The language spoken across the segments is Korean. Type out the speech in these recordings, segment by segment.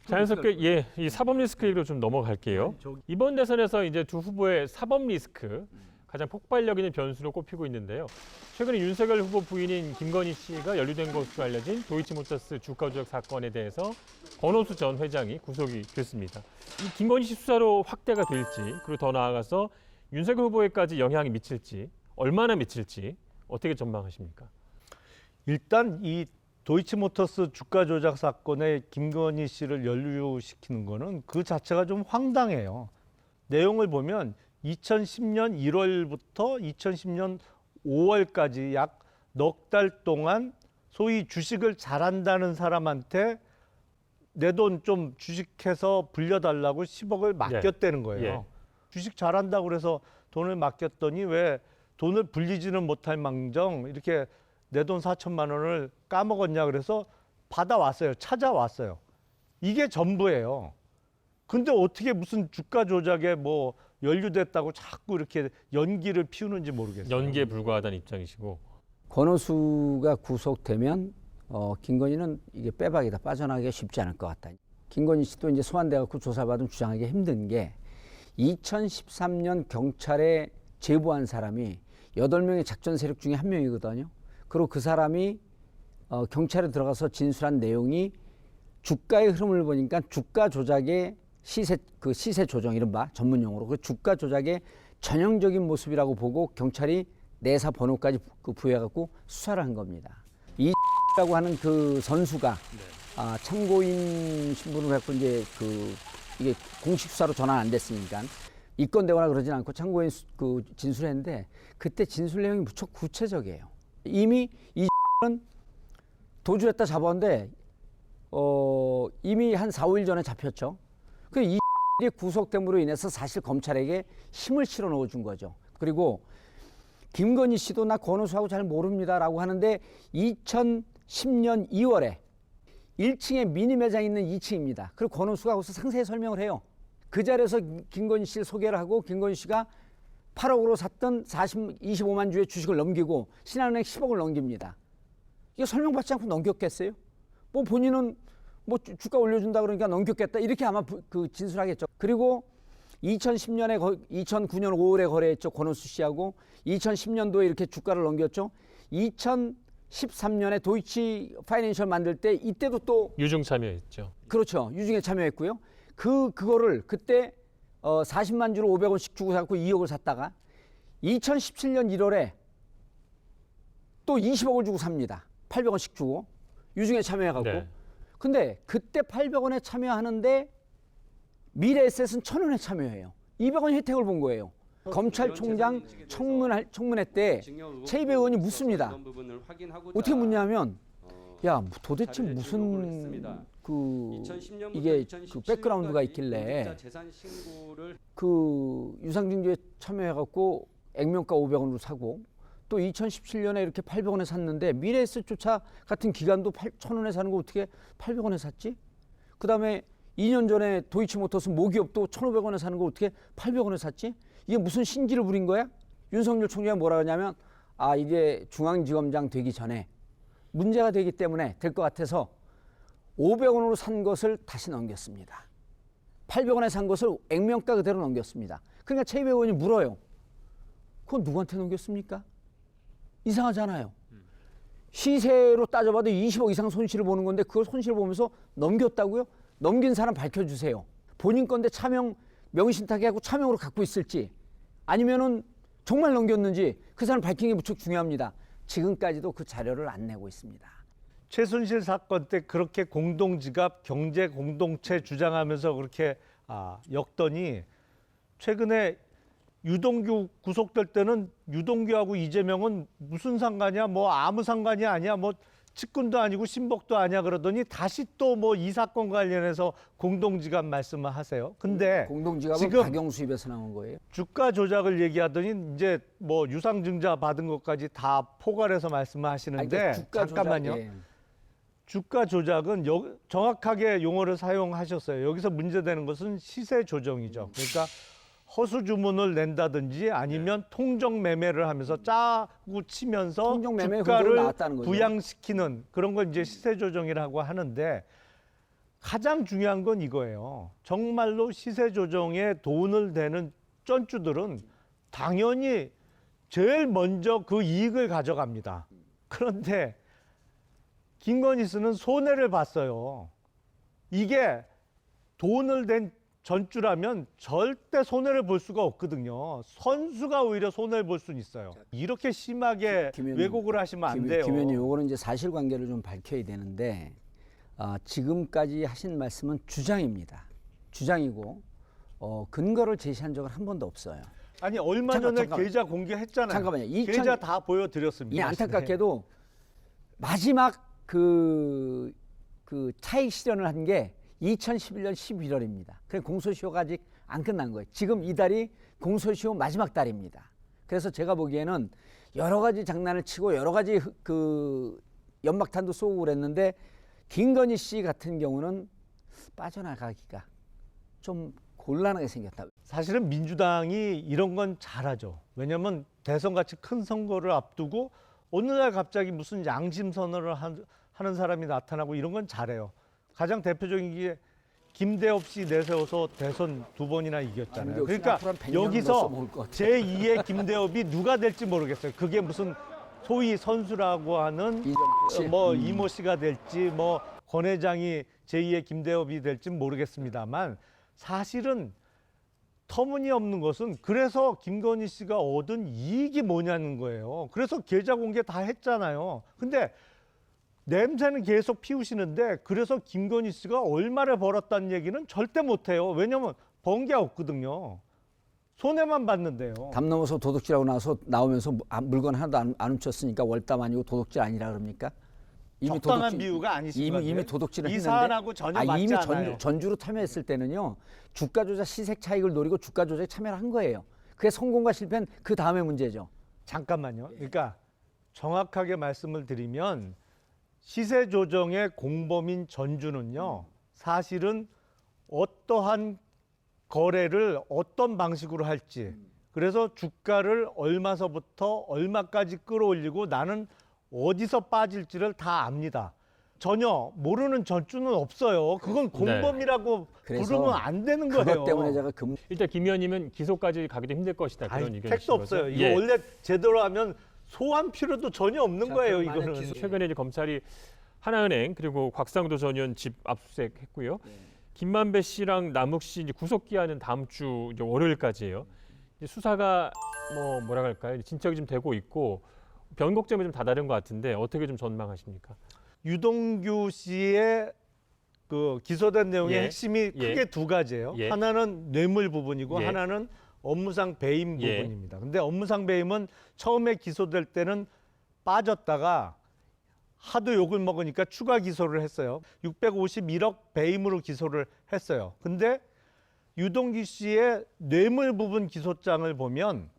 자연스럽게 이 사법 리스크 얘기로 좀 넘어갈게요. 이번 대선에서 이제 두 후보의 사법 리스크 가장 폭발력 있는 변수로 꼽히고 있는데요. 최근에 윤석열 후보 부인인 김건희 씨가 연루된 것으로 알려진 도이치모터스 주가 조작 사건에 대해서 권오수 전 회장이 구속이 됐습니다. 이 김건희 씨 수사로 확대가 될지, 그리고 더 나아가서 윤석열 후보에까지 영향이 미칠지, 얼마나 미칠지 어떻게 전망하십니까? 일단 이 도이치모터스 주가 조작 사건에 김건희 씨를 연루시키는 거는 그 자체가 좀 황당해요. 내용을 보면 2010년 1월부터 2010년 5월까지 약 넉 달 동안 소위 주식을 잘한다는 사람한테 내 돈 좀 주식해서 불려달라고 10억을 맡겼다는 거예요. 예. 주식 잘한다고 그래서 돈을 맡겼더니 왜 돈을 불리지는 못할 망정 이렇게 내 돈 4천만 원을 까먹었냐 그래서 받아왔어요. 찾아왔어요. 이게 전부예요. 근데 어떻게 무슨 주가 조작에 뭐 연루됐다고 자꾸 이렇게 연기를 피우는지 모르겠어요. 연기에 불과하다는 입장이시고. 권오수가 구속되면 김건희는 이게 빼박이다, 빠져나가기가 쉽지 않을 것 같다. 김건희 씨도 이제 소환돼 갖고 조사받으면 주장하기 힘든 게 2013년 경찰에 제보한 사람이 8명의 작전 세력 중에 한 명이거든요. 그리고 그 사람이 경찰에 들어가서 진술한 내용이 주가의 흐름을 보니까 주가 조작의 시세 조정, 이른바 전문 용어로 그 주가 조작의 전형적인 모습이라고 보고 경찰이 내사 번호까지 부여해갖고 수사를 한 겁니다. 이라고 하는 그 선수가 참고인 신분을 갖고 이제 이게 공식 수사로 전환 안 됐으니까 입건되거나 그러진 않고 참고인 진술했는데 그때 진술 내용이 무척 구체적이에요. 이미 이는 도주했다 잡았는데 이미 한 4, 5일 전에 잡혔죠. 그 이 구속됨으로 인해서 사실 검찰에게 힘을 실어 넣어준 거죠. 그리고 김건희 씨도 나 권오수하고 잘 모릅니다라고 하는데 2010년 2월에 1층에 미니 매장이 있는 2층입니다. 그리고 권오수가 거기서 상세히 설명을 해요. 그 자리에서 김건희 씨를 소개를 하고 김건희 씨가 8억으로 샀던 25만 주의 주식을 넘기고 신한은행 10억을 넘깁니다. 이거 설명받지 않고 넘겼겠어요? 뭐 본인은 뭐 주가 올려준다 그러니까 넘겼겠다 이렇게 아마 그 진술하겠죠. 그리고 2010년에 2009년 5월에 거래했죠. 권오수 씨하고 2010년도에 이렇게 주가를 넘겼죠. 2013년에 도이치 파이낸셜 만들 때 이때도 또 유증 참여했죠. 그렇죠. 유증에 참여했고요. 그거를 그때 40만 주로 500원씩 주고 사고 2억을 샀다가 2017년 1월에 또 20억을 주고 삽니다. 800원씩 주고 유증에 참여해갖고. 네. 근데 그때 800원에 참여하는데 미래에셋은 1,000원에 참여해요. 200원 혜택을 본 거예요. 검찰총장 청문회 때 최이배 의원이 묻습니다. 어떻게 묻냐면 야 도대체 무슨 이게 백그라운드가 있길래 유상증자에 참여해갖고 액면가 500원으로 사고 또 2017년에 이렇게 800원에 샀는데 미래에셋조차 같은 기간도 1,000원에 사는 거 어떻게 800원에 샀지? 그 다음에 2년 전에 도이치모터스 모기업도 1,500원에 사는 거 어떻게 800원에 샀지? 이게 무슨 신기를 부린 거야? 윤석열 총장이 뭐라 하냐면 이게 중앙지검장 되기 전에 문제가 되기 때문에 될 것 같아서 500원으로 산 것을 다시 넘겼습니다. 800원에 산 것을 액면가 그대로 넘겼습니다. 그러니까 최이배 의원이 물어요. 그건 누구한테 넘겼습니까? 이상하잖아요. 시세로 따져봐도 20억 이상 손실을 보는 건데 그걸 손실을 보면서 넘겼다고요? 넘긴 사람 밝혀주세요. 본인 건데 명의신탁해 하고 차명으로 갖고 있을지 아니면은 정말 넘겼는지 그 사람 밝히는 게 무척 중요합니다. 지금까지도 그 자료를 안 내고 있습니다. 최순실 사건 때 그렇게 공동지갑 경제 공동체 주장하면서 그렇게 엮더니 최근에 유동규 구속될 때는 유동규하고 이재명은 무슨 상관이야? 뭐 아무 상관이 아니야. 뭐 측근도 아니고 신복도 아니야 그러더니 다시 또 뭐 이 사건 관련해서 공동지갑 말씀을 하세요. 근데 공동지갑은 지금 박영수 입에서 나온 거예요. 주가 조작을 얘기하더니 이제 뭐 유상증자 받은 것까지 다 포괄해서 말씀을 하시는데 잠깐만요. 예. 주가 조작은 정확하게 용어를 사용하셨어요. 여기서 문제되는 것은 시세 조정이죠. 그러니까 허수 주문을 낸다든지 아니면 통정 매매를 하면서 짜고 치면서 통정 매매 주가를 나왔다는 거죠. 부양시키는 그런 걸 이제 시세 조정이라고 하는데 가장 중요한 건 이거예요. 정말로 시세 조정에 돈을 대는 쩐주들은 당연히 제일 먼저 그 이익을 가져갑니다. 그런데 김건희씨는 손해를 봤어요. 이게 돈을 댄 전주라면 절대 손해를 볼 수가 없거든요. 선수가 오히려 손해를 볼 수는 있어요. 이렇게 심하게 왜곡을 하시면 안 돼요. 김 의원님, 요거는 이제 사실관계를 좀 밝혀야 되는데 지금까지 하신 말씀은 주장입니다. 주장이고 근거를 제시한 적은 한 번도 없어요. 아니 얼마 전에 계좌 공개했잖아요. 잠깐만요. 계좌 다 보여드렸습니다. 이 안타깝게도 마지막 그 차익 실현을 한 게 2011년 11월입니다. 그래 공소시효가 아직 안 끝난 거예요. 지금 이달이 공소시효 마지막 달입니다. 그래서 제가 보기에는 여러 가지 장난을 치고 여러 가지 그 연막탄도 쏘고 그랬는데 김건희 씨 같은 경우는 빠져나가기가 좀 곤란하게 생겼다. 사실은 민주당이 이런 건 잘하죠. 왜냐하면 대선같이 큰 선거를 앞두고 어느 날 갑자기 무슨 양심 선언을 하는 사람이 나타나고 이런 건 잘해요. 가장 대표적인 게 김대엽 씨 내세워서 대선 2번이나 이겼잖아요. 그러니까 여기서 제2의 김대엽이 누가 될지 모르겠어요. 그게 무슨 소위 선수라고 하는 뭐 이모 씨가 될지 뭐 권 회장이 제2의 김대엽이 될지 모르겠습니다만 사실은 터무니없는 것은 그래서 김건희 씨가 얻은 이익이 뭐냐는 거예요. 그래서 계좌 공개 다 했잖아요. 근데 냄새는 계속 피우시는데 그래서 김건희 씨가 얼마를 벌었다는 얘기는 절대 못해요. 왜냐하면 번 게 없거든요. 손해만 봤는데요. 담 넘어서 도둑질하고 나오면서 물건 하나도 안 훔쳤으니까 월담 아니고 도둑질 아니라 그럽니까? 이미 적당한 비유가 아니시죠. 이미 도둑질을 이 했는데 사안하고 전혀 맞지 이미 않아요. 전주로 참여했을 때는요. 주가 조작 시색 차익을 노리고 주가 조작에 참여를 한 거예요. 그게 성공과 실패는 그 다음의 문제죠. 잠깐만요. 그러니까 정확하게 말씀을 드리면 시세 조정의 공범인 전주는요. 사실은 어떠한 거래를 어떤 방식으로 할지 그래서 주가를 얼마서부터 얼마까지 끌어올리고 나는 어디서 빠질지를 다 압니다. 전혀 모르는 전주는 없어요. 그건 공범이라고 부르면 안 되는 거예요. 그것 때문에 제가 일단 김 의원님은 기소까지 가기도 힘들 것이다 그런 아니, 의견이신 택도 없어요. 거죠? 이거 원래 제대로 하면 소환 필요도 전혀 없는 거예요. 이거는. 최근에 이제 검찰이 하나은행 그리고 곽상도 전 의원 집 압수수색했고요. 김만배 씨랑 남욱 씨 이제 구속기한은 다음 주 이제 월요일까지예요. 이제 수사가 뭐라 할까요? 진척이 좀 되고 있고 변곡점이 좀 다다른 것 같은데 어떻게 좀 전망하십니까? 유동규 씨의 그 기소된 내용의 핵심이 크게 두 가지예요. 하나는 뇌물 부분이고 하나는 업무상 배임 부분입니다. 근데 업무상 배임은 처음에 기소될 때는 빠졌다가 하도 욕을 먹으니까 추가 기소를 했어요. 651억 배임으로 기소를 했어요. 근데 유동규 씨의 뇌물 부분 기소장을 보면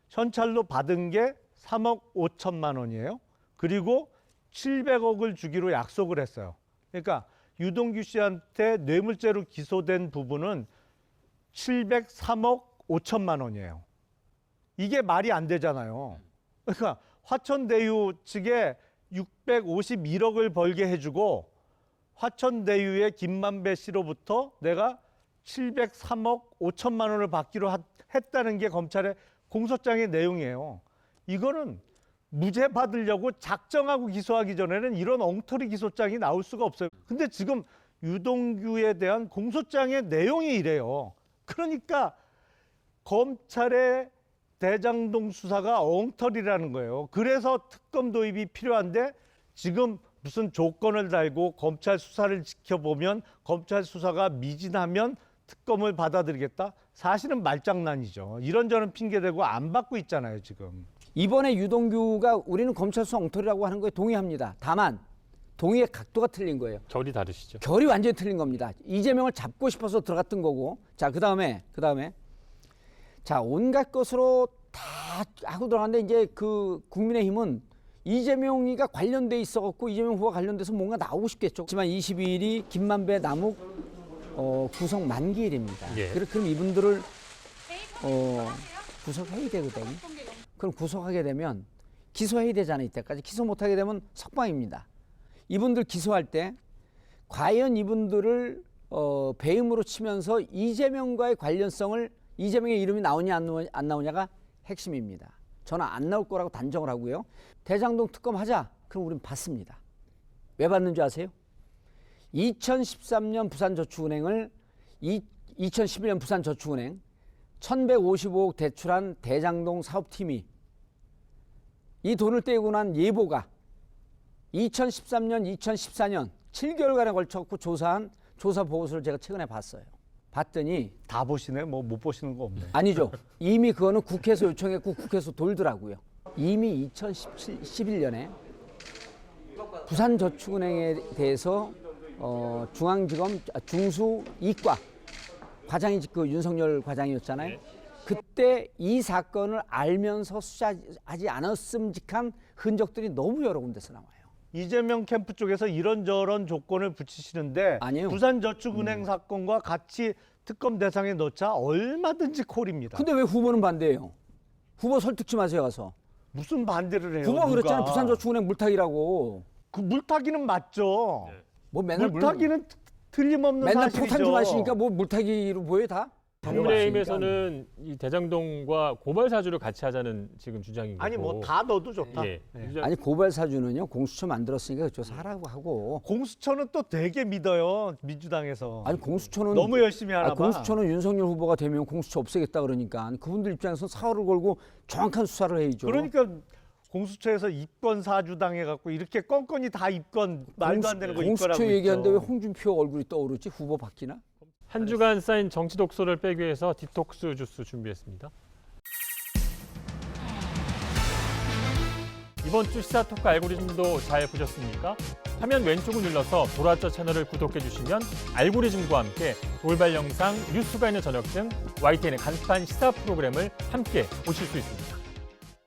현찰로 받은 게 3억 5천만 원이에요. 그리고 700억을 주기로 약속을 했어요. 그러니까 유동규 씨한테 뇌물죄로 기소된 부분은 703억 5천만 원이에요. 이게 말이 안 되잖아요. 그러니까 화천대유 측에 651억을 벌게 해주고 화천대유의 김만배 씨로부터 내가 703억 5천만 원을 받기로 했다는 게 검찰의 공소장의 내용이에요. 이거는 무죄 받으려고 작정하고 기소하기 전에는 이런 엉터리 기소장이 나올 수가 없어요. 근데 지금 유동규에 대한 공소장의 내용이 이래요. 그러니까 검찰의 대장동 수사가 엉터리라는 거예요. 그래서 특검 도입이 필요한데 지금 무슨 조건을 달고 검찰 수사를 지켜보면 검찰 수사가 미진하면 특검을 받아들이겠다? 사실은 말장난이죠. 이런저런 핑계대고 안 받고 있잖아요, 지금. 이번에 유동규가 우리는 검찰 수사 엉터리라고 하는 거에 동의합니다. 다만 동의의 각도가 틀린 거예요. 결이 다르시죠. 결이 완전히 틀린 겁니다. 이재명을 잡고 싶어서 들어갔던 거고. 자, 그다음에 자, 온갖 것으로 다 하고 들어갔는데 이제 그 국민의힘은 이재명이가 관련돼 있어갖고 이재명 후보가 관련돼서 뭔가 나오고 싶겠죠. 하지만 22일이 김만배 남욱 구속 만기일입니다. 그럼 이분들을 구속해야 되거든요. 그럼 구속하게 되면 기소해야 되잖아요. 이때까지 기소 못하게 되면 석방입니다. 이분들 기소할 때 과연 이분들을 배임으로 치면서 이재명과의 관련성을 이재명의 이름이 나오냐 안 나오냐가 핵심입니다. 저는 안 나올 거라고 단정을 하고요. 대장동 특검 하자. 그럼 우린 받습니다. 왜 받는지 아세요? 2013년 부산저축은행을 2011년 부산저축은행 1155억 대출한 대장동 사업팀이 이 돈을 떼고 난 예보가 2013년, 2014년 7개월간에 걸쳐서 조사한 조사 보고서를 제가 최근에 봤어요. 봤더니 다 보시네. 뭐 못 보시는 거 없네. 아니죠. 이미 그거는 국회에서 요청했고 국회에서 돌더라고요. 이미 2011년에 부산저축은행에 대해서 중앙지검 중수 이과 과장이 그 윤석열 과장이었잖아요. 그때 이 사건을 알면서 수사하지 않았음직한 흔적들이 너무 여러 군데서 나와요. 이재명 캠프 쪽에서 이런저런 조건을 붙이시는데 아니에요. 부산저축은행 사건과 같이 특검 대상에 넣자 얼마든지 콜입니다. 근데 왜 후보는 반대해요? 후보 설득지 마세요 가서. 무슨 반대를 해요? 후보가 그랬잖아요. 누가? 부산저축은행 물타기라고. 그 물타기는 맞죠. 뭐 맨날 물타기는 틀림없는 맨날 사실이죠. 포탄 좀 하시니까 뭐 물타기로 보여 다? 국민의힘에서는 이 대장동과 고발 사주를 같이 하자는 지금 주장인 거고. 아니 뭐 다 넣어도 좋다. 예. 네. 아니 고발 사주는요 공수처 만들었으니까 그쪽에서 하라고 하고. 공수처는 또 되게 믿어요 민주당에서. 아니 공수처는 너무 열심히 하나 봐. 공수처는 윤석열 후보가 되면 공수처 없애겠다 그러니까 그분들 입장에서 사활을 걸고 정확한 수사를 해야죠. 그러니까 공수처에서 입건 사주 당해갖고 이렇게 껌껌이 다 입건 말도 안 되는 거 입건하고 공수처 있죠. 얘기하는데 왜 홍준표 얼굴이 떠오르지? 후보 바뀌나? 한 주간 쌓인 정치 독소를 빼기 위해서 디톡스 주스 준비했습니다. 이번 주 시사토크 알고리즘도 잘 보셨습니까? 화면 왼쪽을 눌러서 돌아쩌 채널을 구독해 주시면 알고리즘과 함께 돌발 영상, 뉴스가 있는 저녁 등 YTN의 간판 시사 프로그램을 함께 보실 수 있습니다.